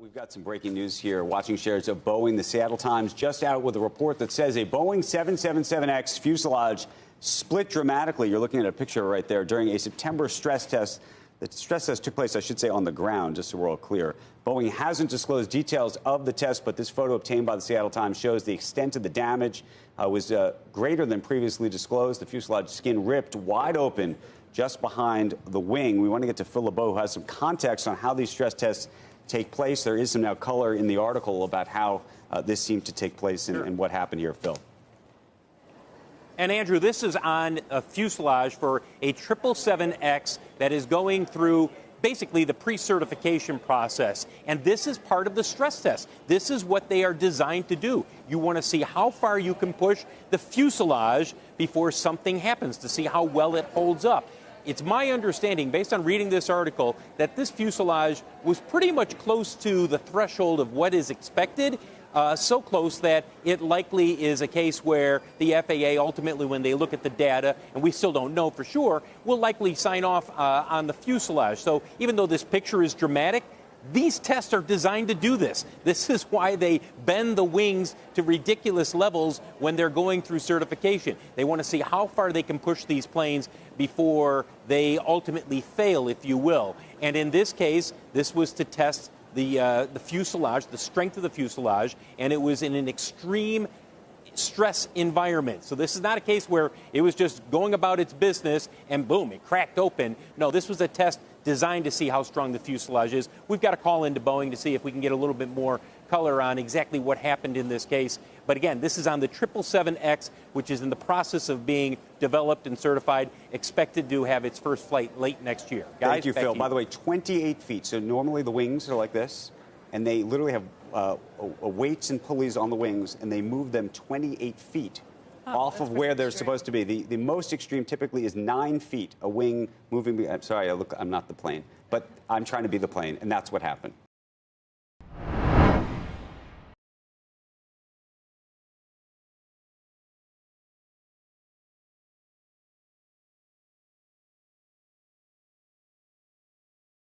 We've got some breaking news here. Watching shares of Boeing. The Seattle Times just out with a report that says a Boeing 777X fuselage split dramatically. You're looking at a picture right there during a September stress test. The stress test took place, I should say, on the ground, just so we're all clear. Boeing hasn't disclosed details of the test, but this photo obtained by the Seattle Times shows the extent of the damage was greater than previously disclosed. The fuselage skin ripped wide open just behind the wing. We want to get to Phil LeBeau, who has some context on how these stress tests take place. There is some now color in the article about how this seemed to take place and what happened here, Phil. And, Andrew, this is on a fuselage for a 777X that is going through basically the pre-certification process. And this is part of the stress test. This is what they are designed to do. You want to see how far you can push the fuselage before something happens, to see how well it holds up. It's my understanding, based on reading this article, that this fuselage was pretty much close to the threshold of what is expected. So close that it likely is a case where the FAA ultimately, when they look at the data, and we still don't know for sure, will likely sign off on the fuselage. So even though this picture is dramatic, these tests are designed to do this. This is why they bend the wings to ridiculous levels when they're going through certification. They want to see how far they can push these planes before they ultimately fail, if you will. And in this case, this was to test the fuselage, the strength of the fuselage, and it was in an extreme stress environment. So this is not a case where it was just going about its business and boom, it cracked open. No, this was a test designed to see how strong the fuselage is. We've got to call into Boeing to see if we can get a little bit more color on exactly what happened in this case. But again, this is on the 777X, which is in the process of being developed and certified, expected to have its first flight late next year. Guys, thank you, Phil. By the way, 28 feet. So normally the wings are like this, and they literally have weights and pulleys on the wings, and they move them 28 feet off of where they're supposed to be. The most extreme typically is 9 feet, a wing moving. I'm sorry, I'm not the plane, but I'm trying to be the plane, and that's what happened.